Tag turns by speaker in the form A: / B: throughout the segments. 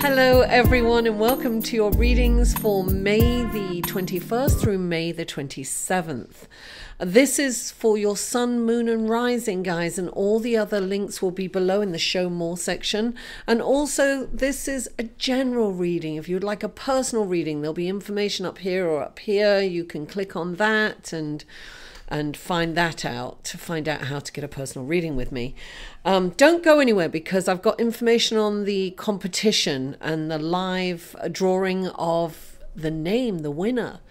A: Hello everyone and welcome to your readings for May the 21st through May the 27th. This is for your sun, moon and rising, guys, and all the other links will be below in the show more section. And also this is a general reading. If you'd like a personal reading, there'll be information up here or up here. You can click on that and find that out to find out how to get a personal reading with me. Don't go anywhere because I've got information on the competition and the live drawing of the name, the winner.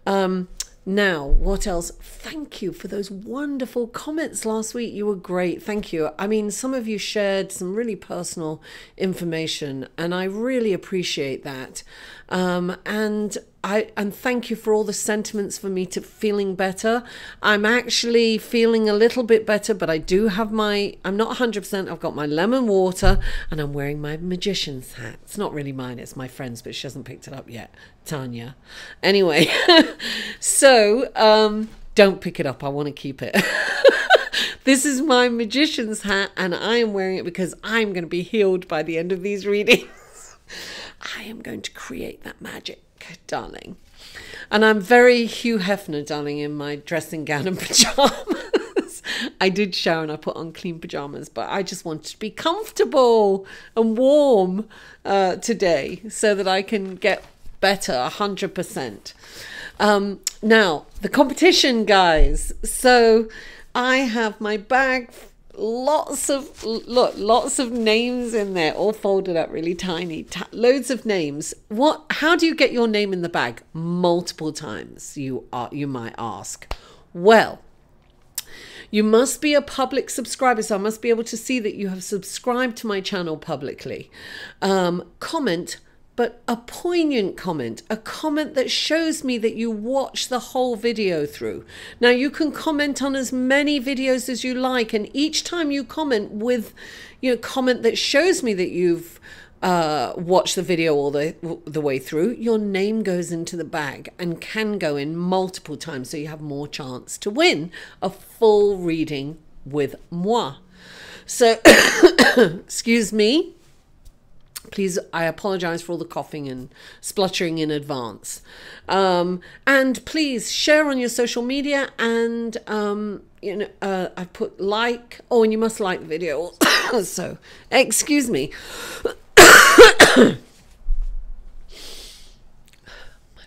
A: Now, what else? Thank you for those wonderful comments last week. You were great. Thank you. I mean, some of you shared some really personal information and I really appreciate that. And thank you for all the sentiments for me to feeling better. I'm actually feeling a little bit better, but I do have I'm not 100%. I've got my lemon water and I'm wearing my magician's hat. It's not really mine, it's my friend's, but she hasn't picked it up yet, Tanya. Anyway, so don't pick it up. I want to keep it. This is my magician's hat and I am wearing it because I'm going to be healed by the end of these readings. I am going to create that magic, darling. And I'm very Hugh Hefner, darling, in my dressing gown and pajamas. I did shower and I put on clean pajamas, but I just wanted to be comfortable and warm today so that I can get better 100%. Now, the competition, guys. So I have my bag, lots of names in there, all folded up really tiny, loads of names. How do you get your name in the bag? Multiple times, you might ask. Well, you must be a public subscriber, so I must be able to see that you have subscribed to my channel publicly. Comment, but a poignant comment, a comment that shows me that you watch the whole video through. Now you can comment on as many videos as you like, and each time you comment with, comment that shows me that you've watched the video all the way through, your name goes into the bag and can go in multiple times, so you have more chance to win a full reading with moi. So, excuse me. Please, I apologize for all the coughing and spluttering in advance. And please share on your social media and, I put like, and you must like the video. So, excuse me. My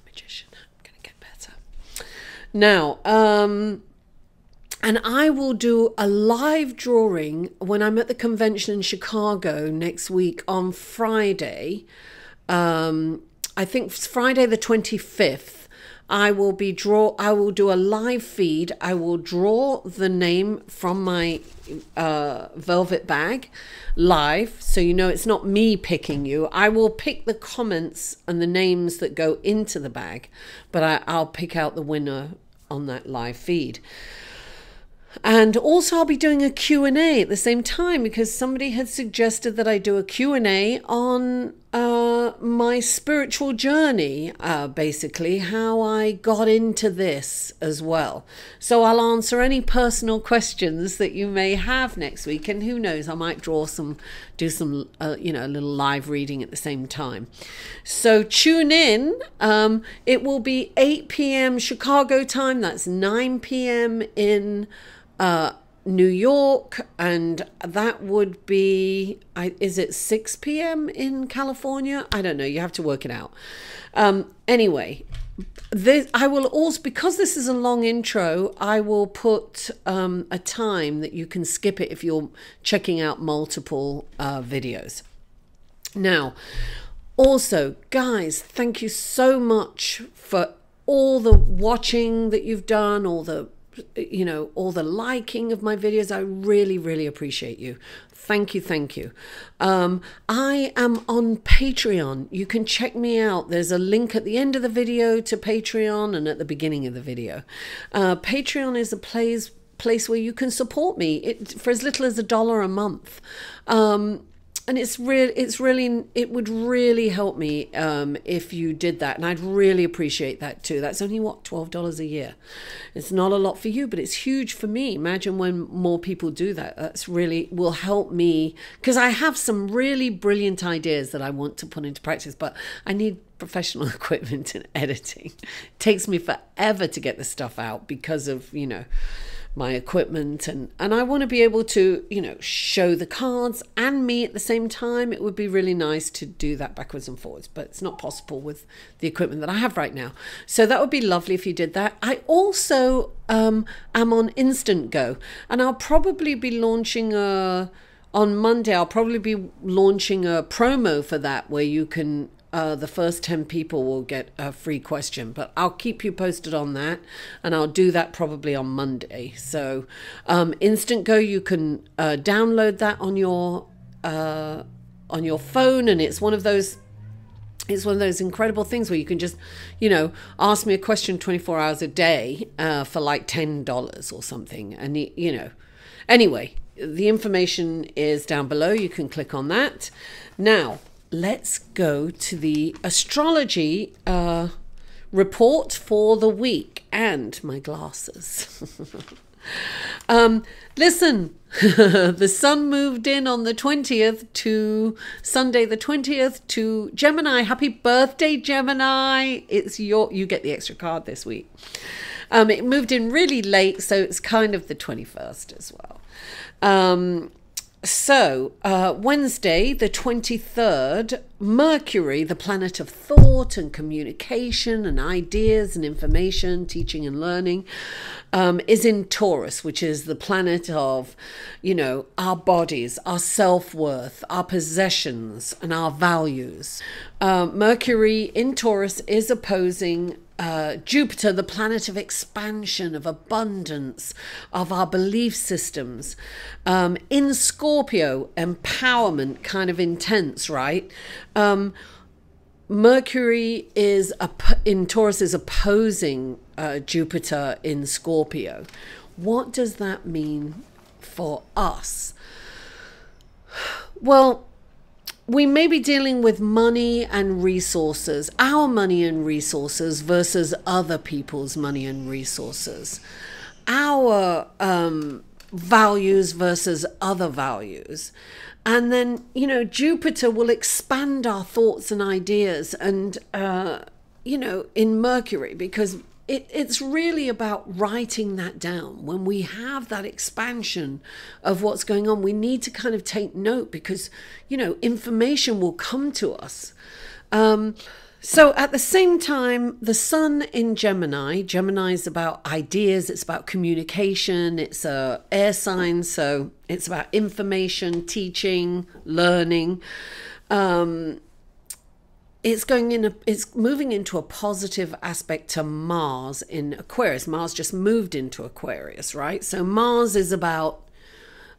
A: magician, I'm going to get better. Now, and I will do a live drawing when I'm at the convention in Chicago next week on Friday. I think it's Friday the 25th. I will do a live feed. I will draw the name from my velvet bag live. So it's not me picking you. I will pick the comments and the names that go into the bag, but I'll pick out the winner on that live feed. And also I'll be doing a Q&A at the same time because somebody had suggested that I do a Q&A on my spiritual journey, basically how I got into this as well. So I'll answer any personal questions that you may have next week, and who knows, I might do some a little live reading at the same time. So tune in. It will be 8 p.m. Chicago time. That's 9 p.m. in New York, and that would be, is it 6 p.m. in California? I don't know, you have to work it out. Anyway, I will also, because this is a long intro, I will put a time that you can skip it if you're checking out multiple videos. Now, also, guys, thank you so much for all the watching that you've done, all the liking of my videos. I really, really appreciate you. Thank you. Thank you. I am on Patreon. You can check me out. There's a link at the end of the video to Patreon and at the beginning of the video. Patreon is a place where you can support me for as little as $1 a month. and it's really, it would really help me if you did that, and I'd really appreciate that too. That's only what, $12 a year. It's not a lot for you, but it's huge for me. Imagine when more people do that. That's really will help me, because I have some really brilliant ideas that I want to put into practice, but I need professional equipment and editing. It takes me forever to get the stuff out because of, you know, my equipment, and I want to be able to, you know, show the cards and me at the same time. It would be really nice to do that backwards and forwards, but it's not possible with the equipment that I have right now. So that would be lovely if you did that. I also am on Instant Go, and I'll probably be launching on Monday. I'll probably be launching a promo for that where you can the first 10 people will get a free question, but I'll keep you posted on that, and I'll do that probably on Monday. So Instant Go, you can download that on your phone, and it's one of those incredible things where you can just, you know, ask me a question 24 hours a day for like $10 or something. And, you know, anyway, the information is down below. You can click on that. Now, let's go to the astrology report for the week, and my glasses. Listen, the sun moved in on the 20th to Sunday the 20th to Gemini. Happy birthday, Gemini. You get the extra card this week. It moved in really late, so it's kind of the 21st as well. So Wednesday, the 23rd, Mercury, the planet of thought and communication and ideas and information, teaching and learning, is in Taurus, which is the planet of, you know, our bodies, our self-worth, our possessions, and our values. Mercury in Taurus is opposing Jupiter, the planet of expansion, of abundance, of our belief systems. In Scorpio, empowerment, kind of intense, right? Mercury in Taurus is opposing Jupiter in Scorpio. What does that mean for us? Well, we may be dealing with money and resources, our money and resources versus other people's money and resources, our values versus other values. And then, you know, Jupiter will expand our thoughts and ideas, and, you know, in Mercury, because it's really about writing that down. When we have that expansion of what's going on, we need to kind of take note, because, you know, information will come to us. So at the same time, the sun in Gemini is about ideas, it's about communication, it's a air sign, so it's about information, teaching, learning. It's moving into a positive aspect to Mars in Aquarius. Mars just moved into Aquarius, right? So Mars is about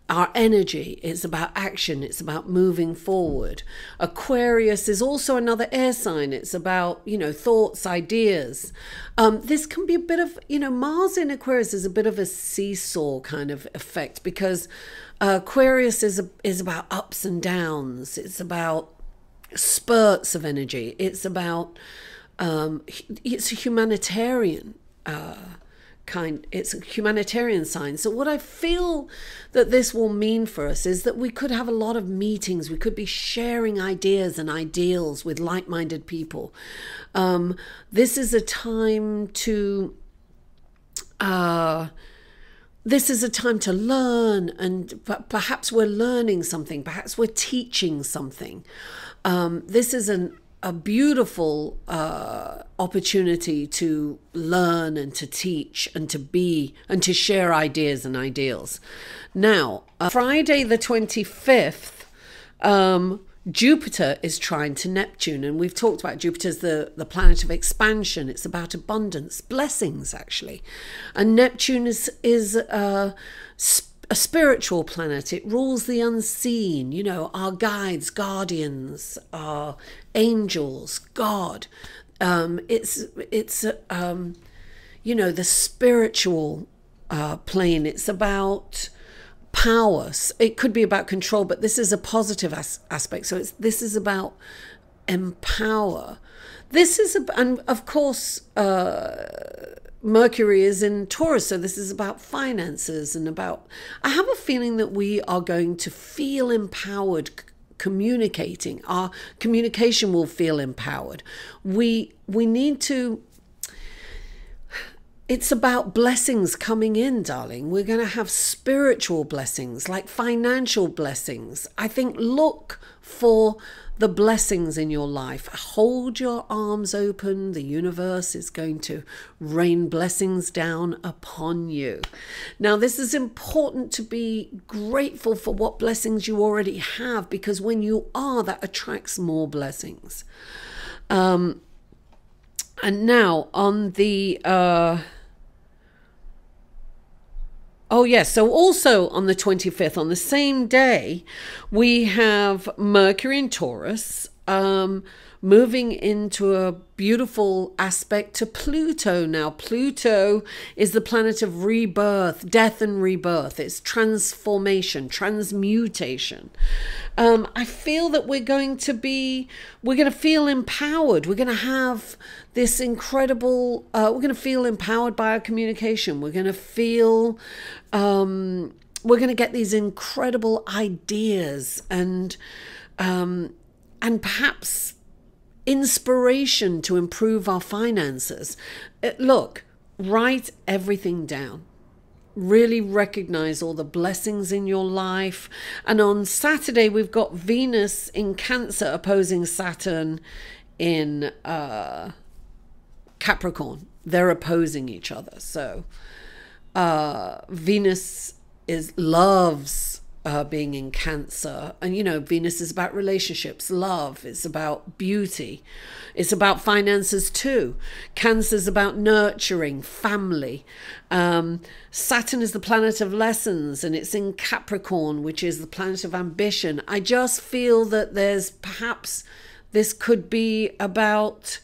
A: our energy, it's about action, it's about moving forward. Aquarius is also another air sign. It's about, you know, thoughts, ideas. This can be a bit of, you know, Mars in Aquarius is a bit of a seesaw kind of effect, because Aquarius is about ups and downs. It's about spurts of energy. It's about it's a humanitarian it's a humanitarian sign. So what I feel that this will mean for us is that we could have a lot of meetings. We could be sharing ideas and ideals with like-minded people. This is a time to learn, and perhaps we're learning something, perhaps we're teaching something. This is a beautiful opportunity to learn and to teach and to be and to share ideas and ideals. Now, Friday the 25th, Jupiter is trine to Neptune, and we've talked about Jupiter's the planet of expansion. It's about abundance, blessings, actually. And Neptune is a spiritual planet. It rules the unseen, you know, our guides, guardians, our angels, God. It's you know, the spiritual plane. It's about power. It could be about control, but this is a positive aspect. So this is about empower. This is, and of course, Mercury is in Taurus, so this is about finances and about, I have a feeling that we are going to feel empowered communicating. Our communication will feel empowered. We need to, it's about blessings coming in, darling. We're going to have spiritual blessings, like financial blessings. I think look for the blessings in your life. Hold your arms open. The universe is going to rain blessings down upon you. Now, this is important to be grateful for what blessings you already have, because when you are, that attracts more blessings. And now on the... Oh, yes. So also on the 25th, on the same day, we have Mercury in Taurus moving into a beautiful aspect to Pluto. Now, Pluto is the planet of rebirth, death and rebirth. It's transformation, transmutation. I feel that we're going to feel empowered. We're going to have this incredible, we're going to feel empowered by our communication. We're going to feel, we're going to get these incredible ideas and perhaps inspiration to improve our finances. Look, write everything down. Really recognize all the blessings in your life. And on Saturday, we've got Venus in Cancer opposing Saturn in Capricorn. They're opposing each other. So Venus loves being in Cancer, and Venus is about relationships, love, it's about beauty, it's about finances too. Cancer is about nurturing, family. Saturn is the planet of lessons, and it's in Capricorn, which is the planet of ambition. I just feel that there's perhaps, this could be about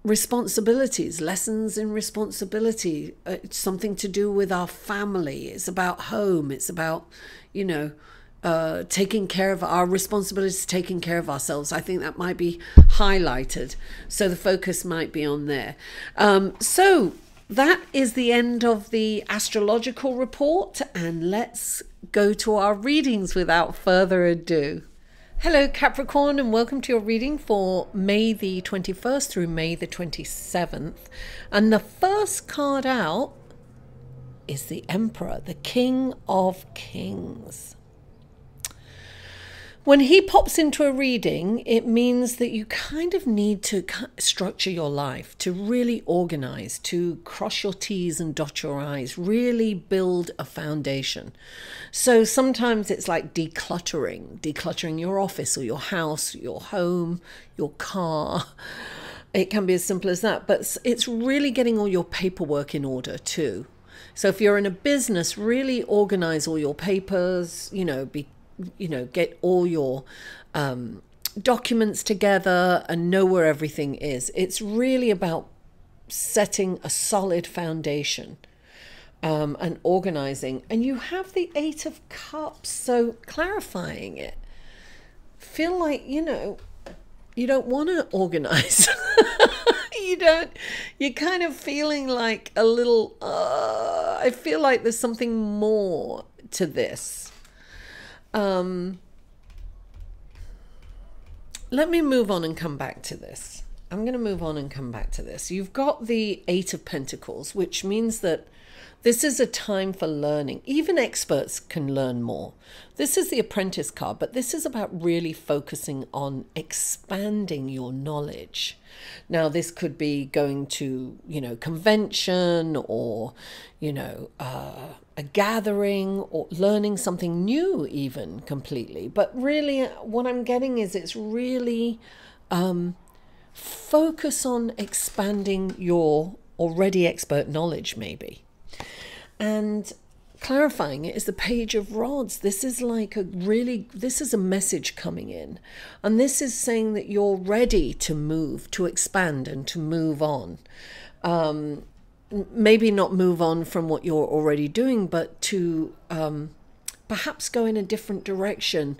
A: responsibilities, lessons in responsibility. It's something to do with our family. It's about home. It's about, taking care of our responsibilities, taking care of ourselves. I think that might be highlighted. So the focus might be on there. So that is the end of the astrological report, and let's go to our readings without further ado. Hello Capricorn, and welcome to your reading for May the 21st through May the 27th. And the first card out is the Emperor, the King of Kings. When he pops into a reading, it means that you kind of need to structure your life, to really organize, to cross your T's and dot your I's, really build a foundation. So sometimes it's like decluttering your office or your house, your home, your car. It can be as simple as that, but it's really getting all your paperwork in order too. So if you're in a business, really organize all your papers, get all your documents together and know where everything is. It's really about setting a solid foundation and organizing. And you have the Eight of Cups, so clarifying it. Feel like, you don't want to organize. You're kind of feeling like a little, I feel like there's something more to this. Let me move on and come back to this. I'm going to move on and come back to this. You've got the Eight of Pentacles, which means that this is a time for learning. Even experts can learn more. This is the Apprentice card, but this is about really focusing on expanding your knowledge. Now, this could be going to, convention or, a gathering, or learning something new even completely. But really what I'm getting is it's really focus on expanding your already expert knowledge maybe. And clarifying it is the Page of Rods. This is like this is a message coming in. And this is saying that you're ready to move, to expand and to move on. maybe not move on from what you're already doing, but to perhaps go in a different direction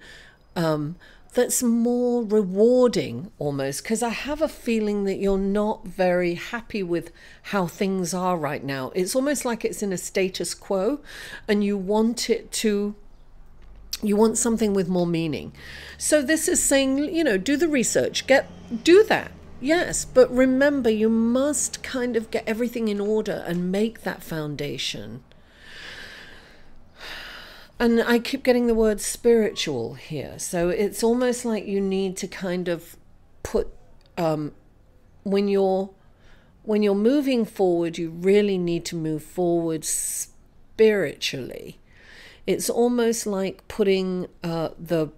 A: that's more rewarding almost, because I have a feeling that you're not very happy with how things are right now. It's almost like it's in a status quo and you want something with more meaning. So this is saying, you know, do the research, do that. Yes, but remember, you must kind of get everything in order and make that foundation. And I keep getting the word spiritual here. So it's almost like you need to kind of put, when you're moving forward, you really need to move forward spiritually. It's almost like putting the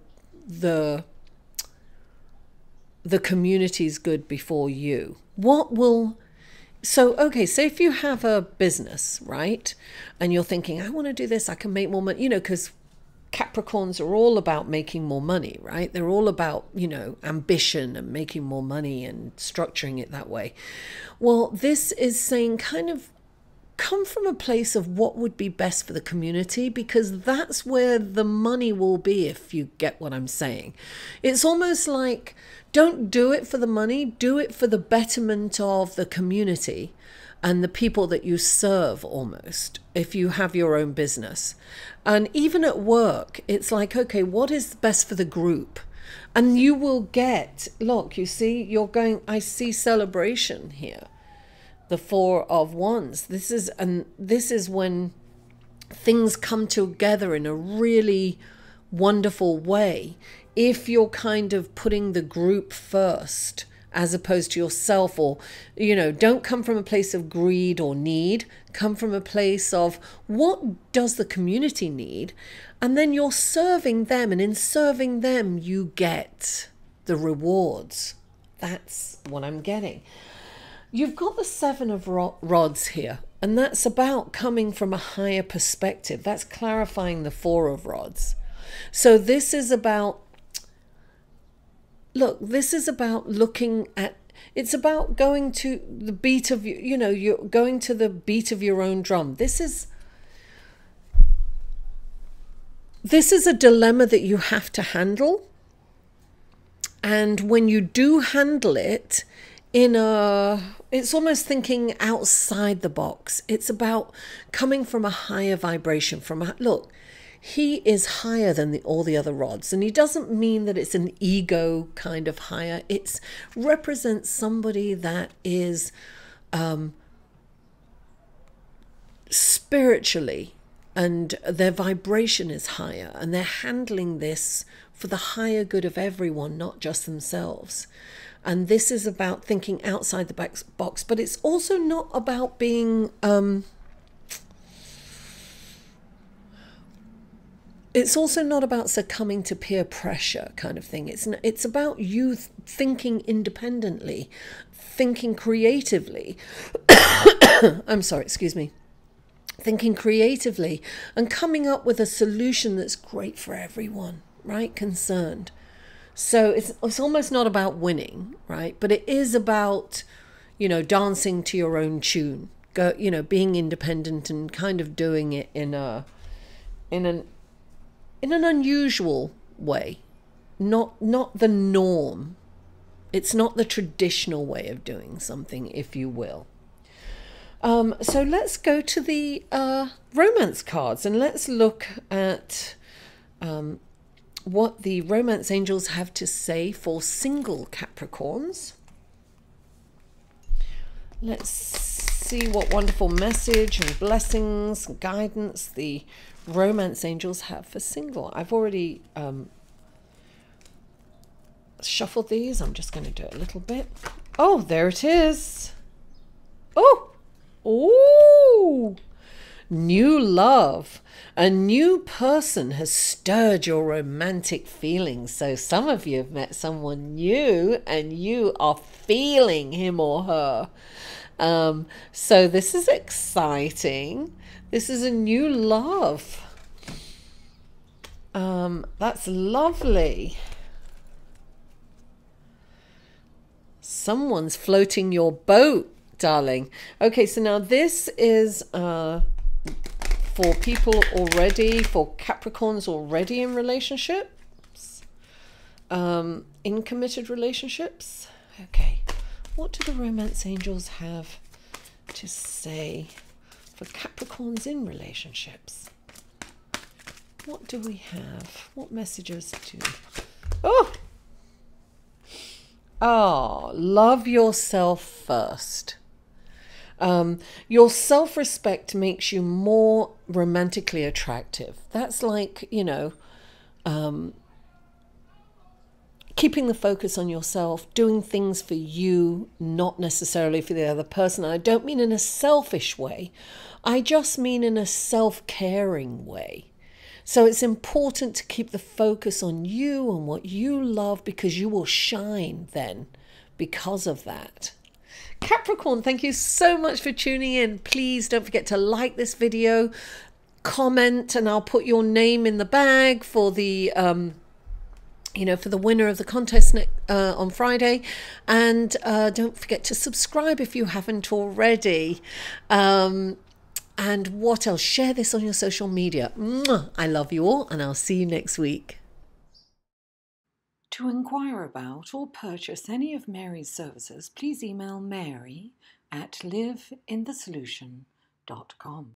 A: community's good before you. So, okay, say if you have a business, right? And you're thinking, I want to do this, I can make more money, you know, because Capricorns are all about making more money, right? They're all about, you know, ambition and making more money and structuring it that way. Well, this is saying kind of come from a place of what would be best for the community, because that's where the money will be, if you get what I'm saying. It's almost like, don't do it for the money, do it for the betterment of the community and the people that you serve, almost, if you have your own business. And even at work, it's like, okay, what is best for the group? And you will get, look, you see, I see celebration here. The Four of Wands. This is when things come together in a really wonderful way. If you're kind of putting the group first as opposed to yourself, or, you know, don't come from a place of greed or need, come from a place of what does the community need? And then you're serving them, and in serving them, you get the rewards. That's what I'm getting. You've got the Seven of Rods here, and that's about coming from a higher perspective. That's clarifying the Four of Rods. So this is about, looking at, it's about going to the beat of, you know, you're going to the beat of your own drum. This is a dilemma that you have to handle. And when you do handle it, it's almost thinking outside the box. It's about coming from a higher vibration. Look, he is higher than all the other rods, and he doesn't mean that it's an ego kind of higher. It represents somebody that is spiritually, and their vibration is higher, and they're handling this for the higher good of everyone, not just themselves. And this is about thinking outside the box, but it's also not about being, it's also not about succumbing to peer pressure kind of thing. It's about you thinking independently, thinking creatively. I'm sorry, excuse me. Thinking creatively and coming up with a solution that's great for everyone, right? Concerned. So it's almost not about winning, right? But it is about, you know, dancing to your own tune, being independent and kind of doing it in an unusual way, not the norm. It's not the traditional way of doing something, if you will. So let's go to the romance cards, and let's look at what the romance angels have to say for single Capricorns. Let's see what wonderful message and blessings and guidance the romance angels have for single. I've already shuffled these. I'm just going to do it a little bit. Oh, there it is. Oh, new love. A new person has stirred your romantic feelings. So some of you have met someone new and you are feeling him or her. So this is exciting. This is a new love. That's lovely. Someone's floating your boat. darling. Okay, so now this is for people already, for Capricorns already in relationships, in committed relationships. Okay, what do the romance angels have to say for Capricorns in relationships? What do we have? What messages do... Oh, love yourself first. Your self-respect makes you more romantically attractive. That's like, you know, keeping the focus on yourself, doing things for you, not necessarily for the other person. I don't mean in a selfish way. I just mean in a self-caring way. So it's important to keep the focus on you and what you love, because you will shine then because of that. Capricorn, thank you so much for tuning in. Please don't forget to like this video, comment, and I'll put your name in the bag for the for the winner of the contest on Friday. And don't forget to subscribe if you haven't already. And what else? Share this on your social media. Mwah! I love you all, and I'll see you next week. To inquire about or purchase any of Mary's services, please email Mary at liveinthesolution.com.